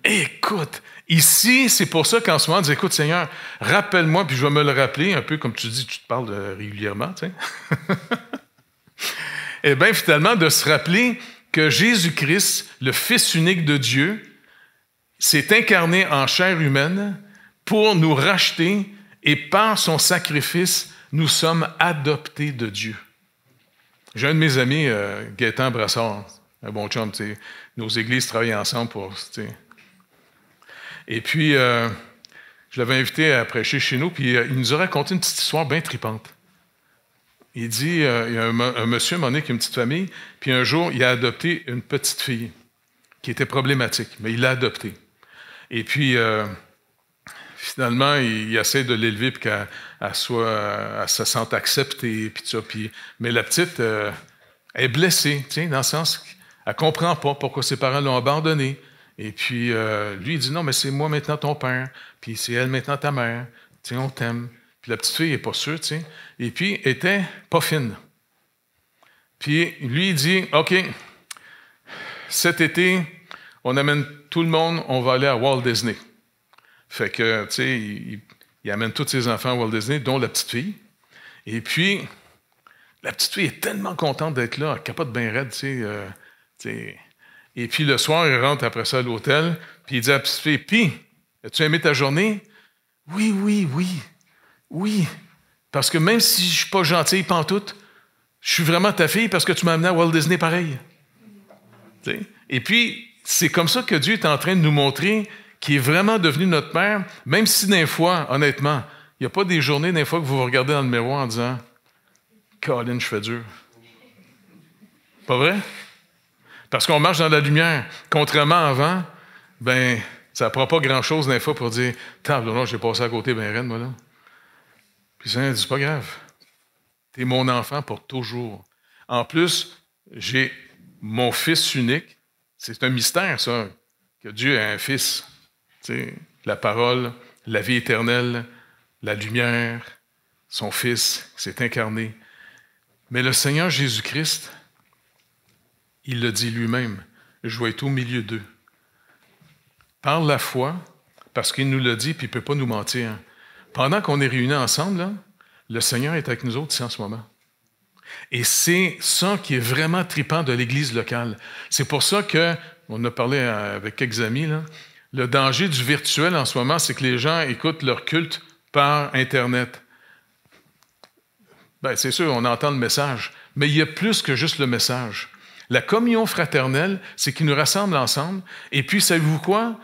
[SPEAKER 1] Écoute, ici, c'est pour ça qu'en ce moment, on dit, écoute, Seigneur, rappelle-moi, puis je vais me le rappeler, un peu comme tu dis, tu te parles régulièrement, tu sais. Eh bien, finalement, de se rappeler que Jésus-Christ, le Fils unique de Dieu, s'est incarné en chair humaine pour nous racheter et par son sacrifice, nous sommes adoptés de Dieu. J'ai un de mes amis, Gaétan Brassard, un bon chum, nos églises travaillent ensemble pour... Et puis, je l'avais invité à prêcher chez nous, puis il nous a raconté une petite histoire bien tripante. Il dit, il y a un monsieur, à un moment donné, qui a une petite famille, puis un jour, il a adopté une petite fille qui était problématique, mais il l'a adoptée. Et puis, finalement, il essaie de l'élever pour qu'elle se sente acceptée, puis tout ça. Mais la petite est blessée, dans le sens qu'elle ne comprend pas pourquoi ses parents l'ont abandonnée. Et puis, lui, il dit, non, mais c'est moi maintenant ton père, puis c'est elle maintenant ta mère, on t'aime. Puis la petite fille n'est pas sûre, et puis elle était pas fine. Puis lui, il dit, OK, cet été, on amène tout le monde, on va aller à Walt Disney. Fait que, il amène tous ses enfants à Walt Disney, dont la petite fille. Et puis, la petite fille est tellement contente d'être là, elle capote bien raide, Et puis le soir, il rentre après ça à l'hôtel, puis il dit à la petite fille, puis, as-tu aimé ta journée? Oui, parce que même si je ne suis pas gentille pantoute, je suis vraiment ta fille parce que tu m'as amené à Walt Disney pareil. T'sais? Et puis, c'est comme ça que Dieu est en train de nous montrer qu'il est vraiment devenu notre Père, même si des fois, honnêtement, il n'y a pas des journées, des fois, que vous vous regardez dans le miroir en disant « Colin, je fais dur. » Pas vrai? Parce qu'on marche dans la lumière. Contrairement à avant, ben, ça ne prend pas grand-chose des fois pour dire « Table, là, j'ai passé à côté, ben raide, moi, là. » Puis ça, c'est pas grave. Tu es mon enfant pour toujours. En plus, j'ai mon fils unique. C'est un mystère, ça, que Dieu a un fils. T'sais, la parole, la vie éternelle, la lumière, son fils s'est incarné. Mais le Seigneur Jésus-Christ, il le dit lui-même, je vais être au milieu d'eux. Par la foi, parce qu'il nous l'a dit, puis il ne peut pas nous mentir. Pendant qu'on est réunis ensemble, là, le Seigneur est avec nous autres ici en ce moment. Et c'est ça qui est vraiment trippant de l'Église locale. C'est pour ça qu'on a parlé avec quelques amis, là, le danger du virtuel en ce moment, c'est que les gens écoutent leur culte par Internet. Bien, c'est sûr, on entend le message, mais il y a plus que juste le message. La communion fraternelle, c'est qu'il nous rassemble ensemble. Et puis, savez-vous quoi?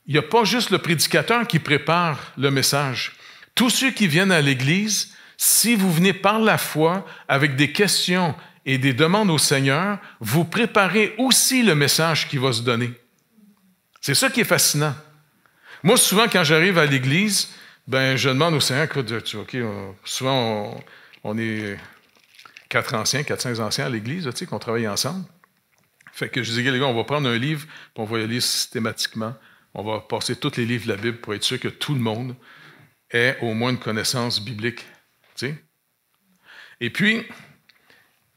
[SPEAKER 1] Il n'y a pas juste le prédicateur qui prépare le message. Tous ceux qui viennent à l'Église, si vous venez par la foi avec des questions et des demandes au Seigneur, vous préparez aussi le message qui va se donner. C'est ça qui est fascinant. Moi, souvent, quand j'arrive à l'Église, ben, je demande au Seigneur, écoute, souvent, on est 4-5 anciens à l'Église, qu'on travaille ensemble. Fait que je dis, les gars, on va prendre un livre, puis on va y aller systématiquement. On va passer tous les livres de la Bible pour être sûr que tout le monde ait au moins une connaissance biblique. T'sais? Et puis,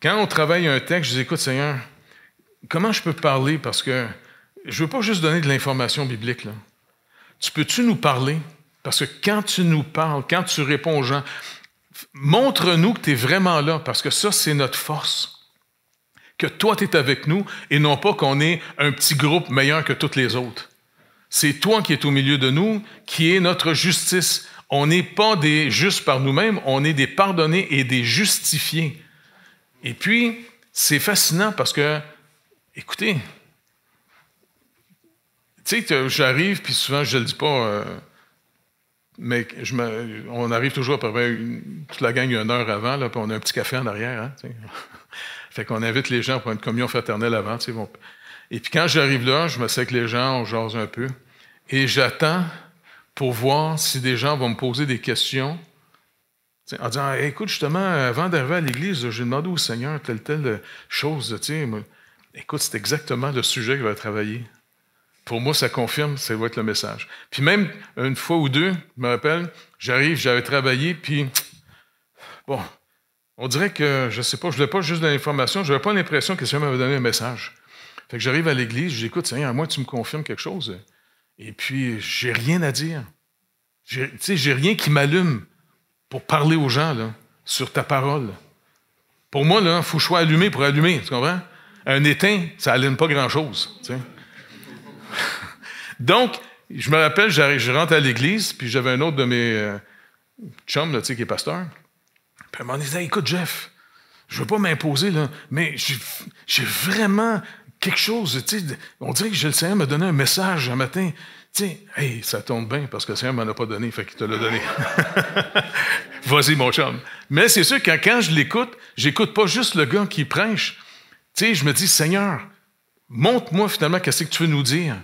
[SPEAKER 1] quand on travaille un texte, je dis, écoute, Seigneur, comment je peux parler? Parce que je ne veux pas juste donner de l'information biblique, là. Tu peux-tu nous parler? Parce que quand tu nous parles, quand tu réponds aux gens, montre-nous que tu es vraiment là, parce que ça, c'est notre force. que toi, tu es avec nous et non pas qu'on est un petit groupe meilleur que tous les autres. C'est toi qui es au milieu de nous, qui est notre justice. On n'est pas des justes par nous-mêmes, on est des pardonnés et des justifiés. Et puis, c'est fascinant parce que, écoutez, tu sais, j'arrive, puis souvent, je ne le dis pas, mais on arrive toujours à peu près toute la gang 1 heure avant, là, puis on a un petit café en arrière. Hein, fait qu'on invite les gens pour une communion fraternelle avant. Et puis quand j'arrive là, je me sais que les gens, on jase un peu, et j'attends pour voir si des gens vont me poser des questions, en disant, hey, écoute, justement, avant d'arriver à l'église, j'ai demandé au Seigneur telle chose. Écoute, c'est exactement le sujet qu'il va travailler. Pour moi, ça confirme, ça va être le message. Puis même une fois ou deux, je me rappelle, j'arrive, j'avais travaillé, puis bon, on dirait que, je ne sais pas, je ne voulais pas juste de l'information, je n'avais pas l'impression que le Seigneur m'avait donné un message. Fait que j'arrive à l'église, je dis, écoute, Seigneur, à moi, tu me confirmes quelque chose. Et puis, j'ai rien à dire. J'ai rien qui m'allume pour parler aux gens là, sur ta parole. Pour moi, il faut que je sois allumé pour allumer, tu comprends? Un éteint, ça n'allume pas grand-chose. Tu sais. Donc, je me rappelle, je rentre à l'église, puis j'avais un autre de mes chums, là, qui est pasteur. Puis à un moment donné, il disait, écoute, Jeff, je ne veux pas m'imposer, là, mais j'ai vraiment quelque chose. On dirait que le Seigneur m'a donné un message un matin. Hey, ça tombe bien parce que le Seigneur ne m'en a pas donné, fait qu'il te l'a donné. Vas-y, mon chum. Mais c'est sûr que quand je l'écoute, j'écoute pas juste le gars qui prêche. Je me dis, Seigneur, montre-moi finalement qu'est-ce que tu veux nous dire.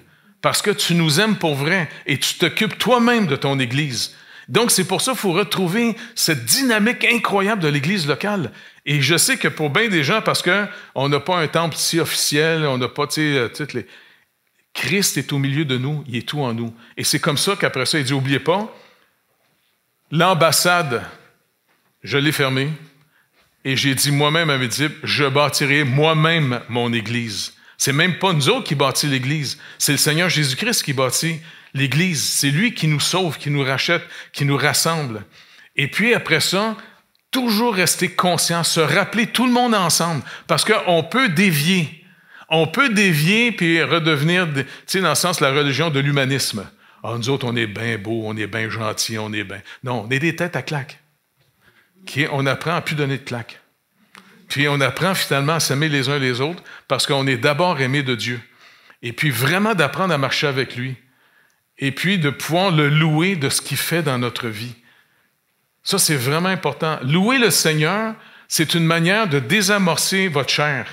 [SPEAKER 1] Parce que tu nous aimes pour vrai et tu t'occupes toi-même de ton Église. Donc, c'est pour ça qu'il faut retrouver cette dynamique incroyable de l'Église locale. Et je sais que pour bien des gens, parce qu'on n'a pas un temple si officiel, on n'a pas, toutes les... Christ est au milieu de nous, il est tout en nous. Et c'est comme ça qu'après ça, il dit, n'oubliez pas, l'ambassade, je l'ai fermée, et j'ai dit moi-même à mes disciples, je bâtirai moi-même mon Église. C'est même pas nous autres qui bâtit l'Église, c'est le Seigneur Jésus-Christ qui bâtit l'Église. C'est lui qui nous sauve, qui nous rachète, qui nous rassemble. Et puis après ça, toujours rester conscient, se rappeler tout le monde ensemble, parce qu'on peut dévier. On peut dévier puis redevenir, tu sais, dans le sens de la religion de l'humanisme. Ah, nous autres, on est bien beaux, on est bien gentils, on est bien... Non, on est des têtes à claques. On apprend à plus donner de claques. Puis on apprend finalement à s'aimer les uns les autres parce qu'on est d'abord aimé de Dieu. Et puis vraiment d'apprendre à marcher avec lui. Et puis de pouvoir le louer de ce qu'il fait dans notre vie. Ça, c'est vraiment important. Louer le Seigneur, c'est une manière de désamorcer votre chair.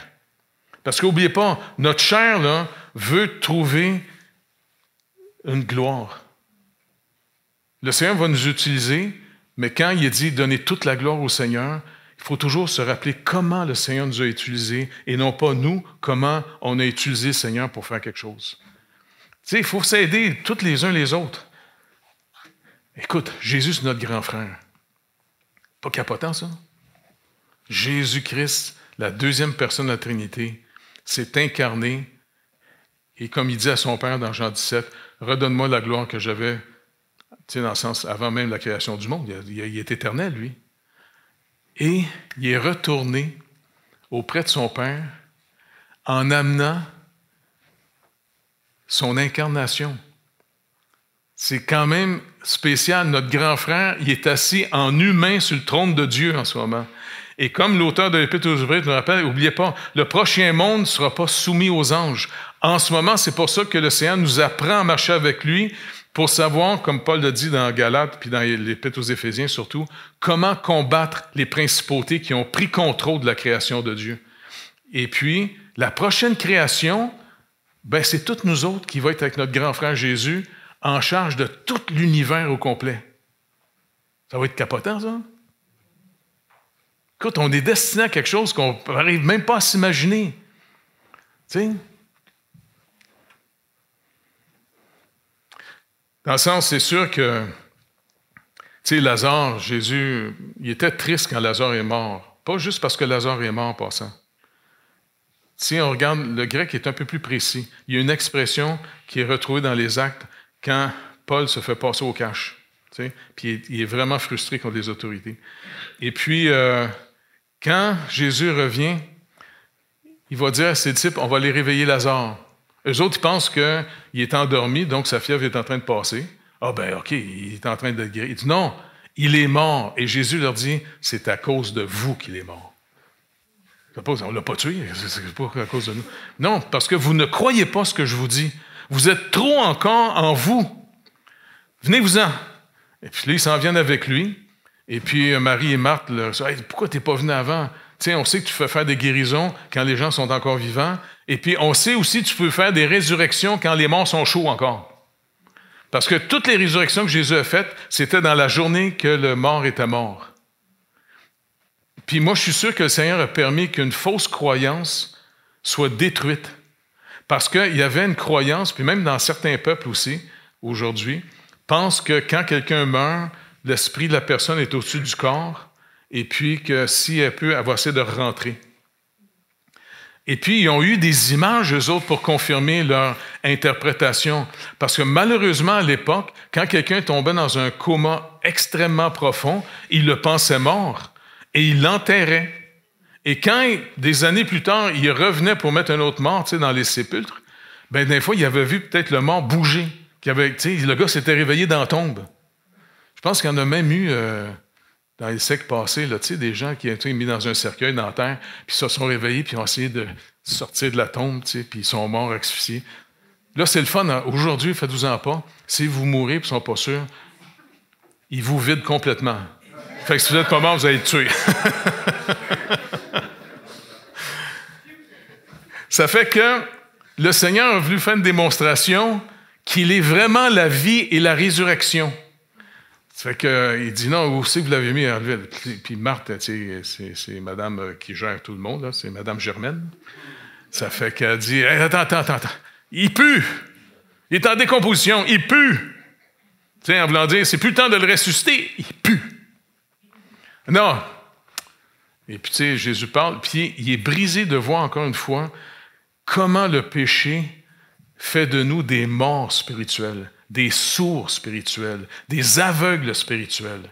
[SPEAKER 1] Parce qu'oubliez pas, notre chair là, veut trouver une gloire. Le Seigneur va nous utiliser, mais quand il est dit « donner toute la gloire au Seigneur », il faut toujours se rappeler comment le Seigneur nous a utilisés et non pas nous, comment on a utilisé le Seigneur pour faire quelque chose. Tu sais, il faut s'aider tous les uns les autres. Écoute, Jésus, c'est notre grand frère. Pas capotant, ça? Jésus-Christ, la deuxième personne de la Trinité, s'est incarné et comme il dit à son Père dans Jean 17, « Redonne-moi la gloire que j'avais, tu sais, dans le sens, avant même la création du monde. » Il est éternel, lui. Et il est retourné auprès de son Père en amenant son incarnation. C'est quand même spécial. Notre grand frère, il est assis en humain sur le trône de Dieu en ce moment. Et comme l'auteur de l'Épître aux Hébreux nous rappelle, n'oubliez pas, le prochain monde ne sera pas soumis aux anges. En ce moment, c'est pour ça que le Seigneur nous apprend à marcher avec lui pour savoir, comme Paul le dit dans Galates, puis dans l'Épître aux Éphésiens surtout, comment combattre les principautés qui ont pris contrôle de la création de Dieu. Et puis, la prochaine création, ben, c'est toutes nous autres qui vont être avec notre grand frère Jésus en charge de tout l'univers au complet. Ça va être capotant, ça? Écoute, on est destiné à quelque chose qu'on n'arrive même pas à s'imaginer. Tu sais? Dans le sens, c'est sûr que, tu sais, Lazare, Jésus, il était triste quand Lazare est mort. Pas juste parce que Lazare est mort, passant. Si on regarde, le grec est un peu plus précis. Il y a une expression qui est retrouvée dans les Actes quand Paul se fait passer au cash. Tu sais, puis il est vraiment frustré contre les autorités. Et puis, quand Jésus revient, il va dire à ses disciples, on va aller réveiller Lazare. Eux autres, ils pensent qu'il est endormi, donc sa fièvre est en train de passer. Ah ben OK, il est en train de guérir. Il dit non, il est mort. Et Jésus leur dit, c'est à cause de vous qu'il est mort. On ne l'a pas tué, c'est pas à cause de nous. Non, parce que vous ne croyez pas ce que je vous dis. Vous êtes trop encore en vous. Venez-vous-en. Et puis là, ils s'en viennent avec lui. Et puis Marie et Marthe leur disent, hey, pourquoi tu n'es pas venu avant? Tu sais, on sait que tu fais faire des guérisons quand les gens sont encore vivants. Et puis on sait aussi que tu peux faire des résurrections quand les morts sont chauds encore. Parce que toutes les résurrections que Jésus a faites, c'était dans la journée que le mort était mort. Puis moi, je suis sûr que le Seigneur a permis qu'une fausse croyance soit détruite. Parce qu'il y avait une croyance, puis même dans certains peuples aussi, aujourd'hui, pensent que quand quelqu'un meurt, l'esprit de la personne est au-dessus du corps, et puis que si elle peut, elle va essayer de rentrer. Et puis, ils ont eu des images, eux autres, pour confirmer leur interprétation. Parce que malheureusement, à l'époque, quand quelqu'un tombait dans un coma extrêmement profond, il le pensait mort. Et il l'enterrait. Et quand, des années plus tard, il revenait pour mettre un autre mort dans les sépulcres, bien, des fois, il avait vu peut-être le mort bouger. Le gars s'était réveillé dans la tombe. Je pense qu'il y en a même eu, dans les siècles passés, là, des gens qui ont été mis dans un cercueil dans la terre, puis se sont réveillés, puis ont essayé de sortir de la tombe, puis ils sont morts asphyxiés. Là, c'est le fun. Hein? Aujourd'hui, faites-vous-en pas. Si vous mourrez et ne sont pas sûrs, ils vous vident complètement. Fait que si vous n'êtes pas mort, vous allez être tué. Ça fait que le Seigneur a voulu faire une démonstration qu'il est vraiment la vie et la résurrection. Ça fait qu'il dit non, où c'est que vous l'avez mis? Puis Marthe, c'est madame qui gère tout le monde, là, c'est madame Germaine. Ça fait qu'elle dit hey, attends. Il pue! Il est en décomposition, il pue! T'sais, en voulant dire, c'est plus le temps de le ressusciter, il pue! Non. Et puis, tu sais, Jésus parle, puis il est brisé de voir encore une fois comment le péché fait de nous des morts spirituels, des sourds spirituels, des aveugles spirituels.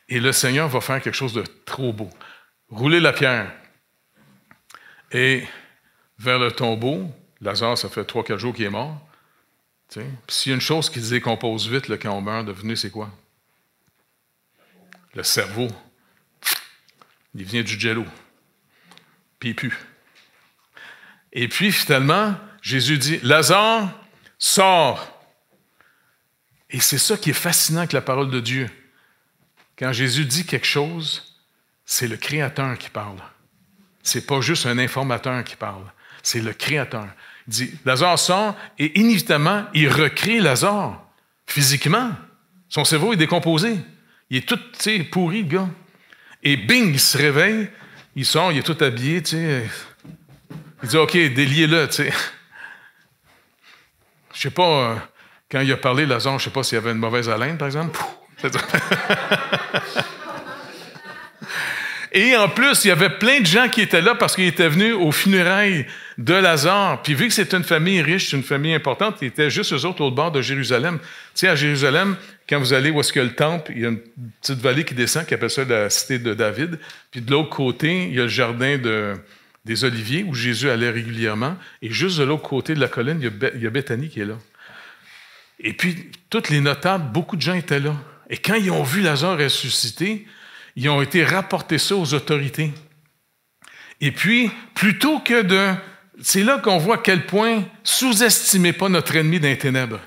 [SPEAKER 1] Et le Seigneur va faire quelque chose de trop beau. Rouler la pierre. Et vers le tombeau, Lazare, ça fait 3-4 jours qu'il est mort. Puis s'il y a une chose qui se décompose vite là, quand on meurt, devinez c'est quoi? Le cerveau, il vient du jello, puis il pue. Et puis, finalement, Jésus dit, Lazare, sors. Et c'est ça qui est fascinant avec la parole de Dieu. Quand Jésus dit quelque chose, c'est le Créateur qui parle. C'est pas juste un informateur qui parle, c'est le Créateur. Il dit, Lazare sort, et inévitablement, il recrée Lazare, physiquement. Son cerveau est décomposé. Il est tout, pourri, le gars. Et bing, il se réveille, il sort, il est tout habillé, il dit, OK, déliez-le, Je sais pas, quand il a parlé, Lazare, je sais pas s'il y avait une mauvaise haleine, par exemple. Et en plus, il y avait plein de gens qui étaient là parce qu'ils étaient venus aux funérailles de Lazare. Puis vu que c'était une famille riche, une famille importante, ils étaient juste eux autres au bord de Jérusalem. Tu sais, à Jérusalem, quand vous allez où est-ce qu'il y a le temple, il y a une petite vallée qui descend, qui appelle ça la cité de David. Puis de l'autre côté, il y a le jardin des Oliviers, où Jésus allait régulièrement. Et juste de l'autre côté de la colline, il y a Béthanie qui est là. Et puis, tous les notables, beaucoup de gens étaient là. Et quand ils ont vu Lazare ressusciter, ils ont été rapporter ça aux autorités. Et puis, plutôt que de... C'est là qu'on voit à quel point sous-estimez pas notre ennemi dans les ténèbres.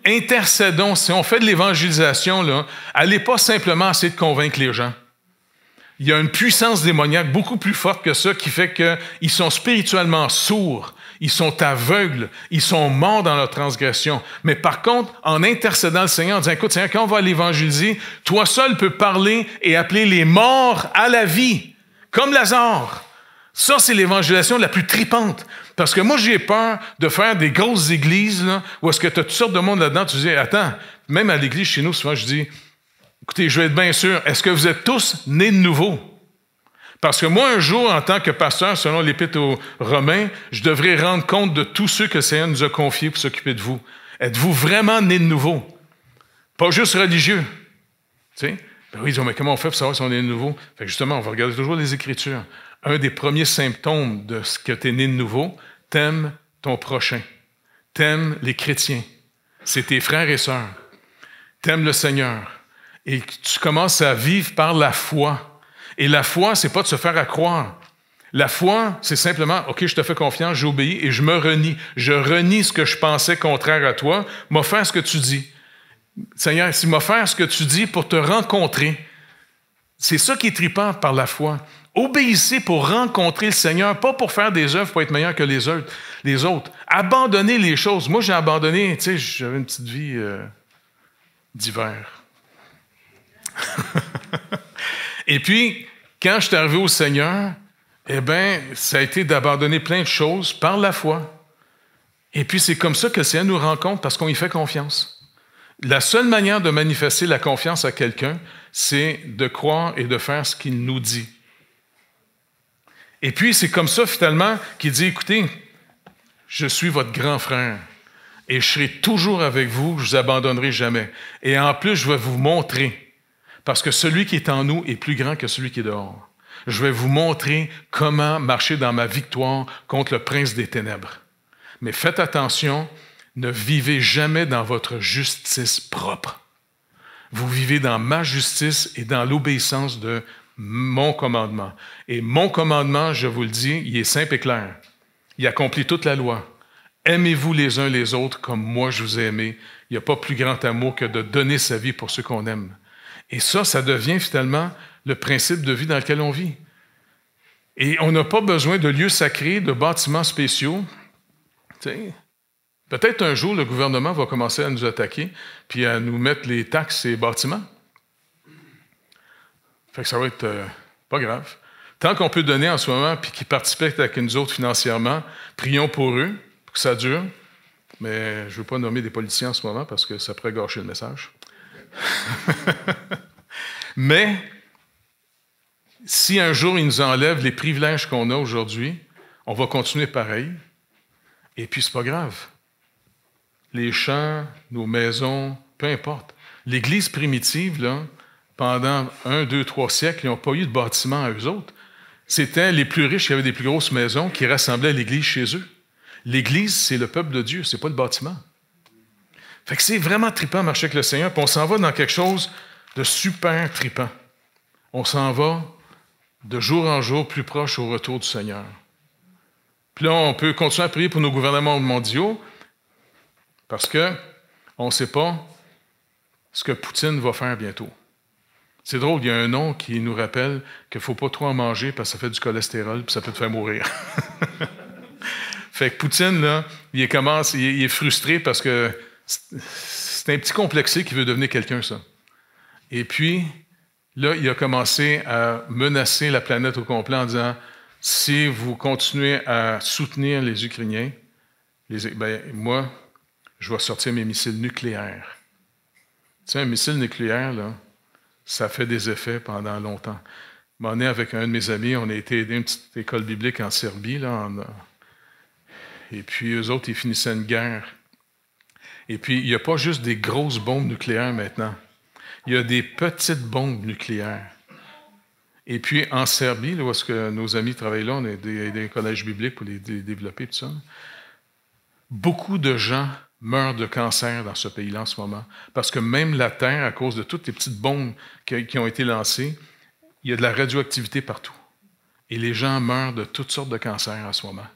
[SPEAKER 1] Intercédons. Si on fait de l'évangélisation, là, allez pas simplement essayer de convaincre les gens. Il y a une puissance démoniaque beaucoup plus forte que ça qui fait qu'ils sont spirituellement sourds, ils sont aveugles, ils sont morts dans leur transgression. Mais par contre, en intercédant le Seigneur, en disant, écoute, Seigneur, quand on va l'évangéliser, toi seul peux parler et appeler les morts à la vie, comme Lazare. Ça, c'est l'évangélisation la plus tripante. Parce que moi, j'ai peur de faire des grosses églises là, où est-ce que tu as toutes sortes de monde là-dedans. Tu dis, attends, même à l'église chez nous, souvent, je dis, écoutez, je vais être bien sûr, est-ce que vous êtes tous nés de nouveau? Parce que moi, un jour, en tant que pasteur, selon l'Épître aux Romains, je devrais rendre compte de tous ceux que le Seigneur nous a confiés pour s'occuper de vous. Êtes-vous vraiment nés de nouveau? Pas juste religieux. Tu sais? Ben oui, ils disent, mais comment on fait pour savoir si on est de nouveau? Fait que justement, on va regarder toujours les Écritures. un des premiers symptômes de ce que tu es né de nouveau, t'aimes ton prochain. T'aimes les chrétiens. C'est tes frères et sœurs. T'aimes le Seigneur. Et tu commences à vivre par la foi. Et la foi, c'est pas de se faire à croire. La foi, c'est simplement, OK, je te fais confiance, j'obéis et je me renie. Je renie ce que je pensais contraire à toi, m'a faire ce que tu dis. Seigneur, si m'a faire ce que tu dis pour te rencontrer, c'est ça qui est trippant par la foi. Obéissez pour rencontrer le Seigneur, pas pour faire des œuvres pour être meilleur que les autres. Abandonnez les choses. Moi, j'ai abandonné, tu sais, j'avais une petite vie d'hiver. Et puis, quand je suis arrivé au Seigneur, eh bien, ça a été d'abandonner plein de choses par la foi. Et puis, c'est comme ça que le Seigneur nous rencontre parce qu'on y fait confiance. La seule manière de manifester la confiance à quelqu'un, c'est de croire et de faire ce qu'il nous dit. Et puis, c'est comme ça, finalement, qu'il dit, écoutez, je suis votre grand frère et je serai toujours avec vous, je ne vous abandonnerai jamais. Et en plus, je vais vous montrer, parce que celui qui est en nous est plus grand que celui qui est dehors. Je vais vous montrer comment marcher dans ma victoire contre le prince des ténèbres. Mais faites attention, ne vivez jamais dans votre justice propre. Vous vivez dans ma justice et dans l'obéissance de mon commandement. Et mon commandement, je vous le dis, il est simple et clair. Il accomplit toute la loi. Aimez-vous les uns les autres comme moi je vous ai aimé. Il n'y a pas plus grand amour que de donner sa vie pour ceux qu'on aime. Et ça devient finalement le principe de vie dans lequel on vit. Et on n'a pas besoin de lieux sacrés, de bâtiments spéciaux. T'sais, peut-être un jour, le gouvernement va commencer à nous attaquer puis à nous mettre les taxes et les bâtiments. Fait que ça va être pas grave. Tant qu'on peut donner en ce moment puis qu'ils participent avec nous autres financièrement, prions pour eux, pour que ça dure. Mais je ne veux pas nommer des politiciens en ce moment parce que ça pourrait gâcher le message. Mais si un jour ils nous enlèvent les privilèges qu'on a aujourd'hui, on va continuer pareil. Et puis, c'est pas grave. Les champs, nos maisons, peu importe. L'Église primitive, là, pendant 1, 2, 3 siècles, ils n'ont pas eu de bâtiment à eux autres. C'était les plus riches qui avaient des plus grosses maisons qui rassemblaient l'Église chez eux. L'Église, c'est le peuple de Dieu, c'est pas le bâtiment. Fait que c'est vraiment trippant marcher avec le Seigneur, puis on s'en va dans quelque chose de super trippant. On s'en va de jour en jour plus proche au retour du Seigneur. Puis là, on peut continuer à prier pour nos gouvernements mondiaux parce qu'on ne sait pas ce que Poutine va faire bientôt. C'est drôle, il y a un nom qui nous rappelle qu'il ne faut pas trop en manger parce que ça fait du cholestérol puis ça peut te faire mourir. Fait que Poutine, là, il est frustré parce que c'est un petit complexé qui veut devenir quelqu'un, ça. Et puis, là, il a commencé à menacer la planète au complet en disant « Si vous continuez à soutenir les Ukrainiens, moi, je vais sortir mes missiles nucléaires. » Tu sais, un missile nucléaire, là, ça fait des effets pendant longtemps. On est avec un de mes amis, on a été aider une petite école biblique en Serbie, là, et puis eux autres, ils finissaient une guerre. Et puis, il n'y a pas juste des grosses bombes nucléaires maintenant. Il y a des petites bombes nucléaires. Et puis, en Serbie, là, où est-ce que nos amis travaillent là, on a des collèges bibliques pour les développer, tout ça. Beaucoup de gens meurent de cancer dans ce pays-là en ce moment. Parce que même la Terre, à cause de toutes les petites bombes qui ont été lancées, il y a de la radioactivité partout. Et les gens meurent de toutes sortes de cancers en ce moment.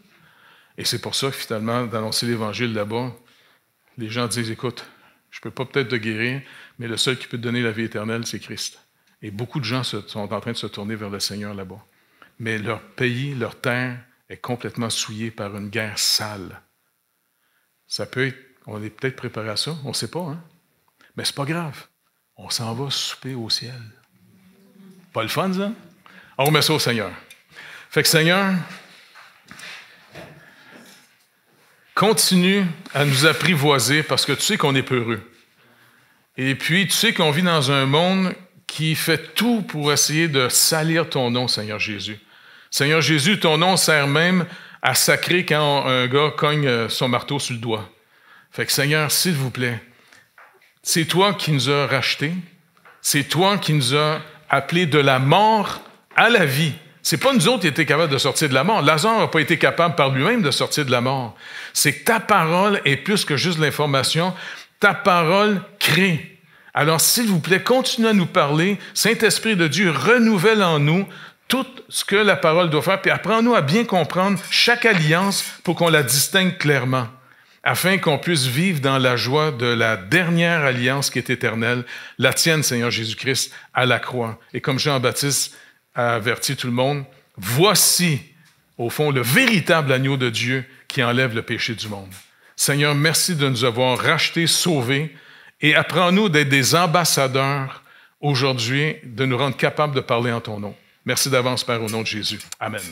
[SPEAKER 1] Et c'est pour ça que, finalement, d'annoncer l'Évangile là-bas, les gens disent, écoute, je ne peux pas peut-être te guérir, mais le seul qui peut te donner la vie éternelle, c'est Christ. Et beaucoup de gens sont en train de se tourner vers le Seigneur là-bas. Mais leur pays, leur terre est complètement souillée par une guerre sale. Ça peut être, on est peut-être préparé à ça, on ne sait pas, hein? Mais c'est pas grave. On s'en va souper au ciel. Pas le fun, ça? On remet ça au Seigneur. Fait que Seigneur, continue à nous apprivoiser parce que tu sais qu'on est peureux. Et puis, tu sais qu'on vit dans un monde qui fait tout pour essayer de salir ton nom, Seigneur Jésus. Seigneur Jésus, ton nom sert même à sacrer quand un gars cogne son marteau sur le doigt. Fait que Seigneur, s'il vous plaît, c'est toi qui nous as rachetés, c'est toi qui nous as appelés de la mort à la vie C'est pas nous autres qui étions capables de sortir de la mort. Lazare n'a pas été capable par lui-même de sortir de la mort. C'est que ta parole est plus que juste l'information. Ta parole crée. Alors, s'il vous plaît, continuez à nous parler. Saint-Esprit de Dieu, renouvelle en nous tout ce que la parole doit faire, puis apprends-nous à bien comprendre chaque alliance pour qu'on la distingue clairement, afin qu'on puisse vivre dans la joie de la dernière alliance qui est éternelle, la tienne, Seigneur Jésus-Christ, à la croix. Et comme Jean-Baptiste a averti tout le monde, voici, au fond, le véritable agneau de Dieu qui enlève le péché du monde. Seigneur, merci de nous avoir rachetés, sauvés, et apprends-nous d'être des ambassadeurs aujourd'hui, de nous rendre capables de parler en ton nom. Merci d'avance, Père, au nom de Jésus. Amen.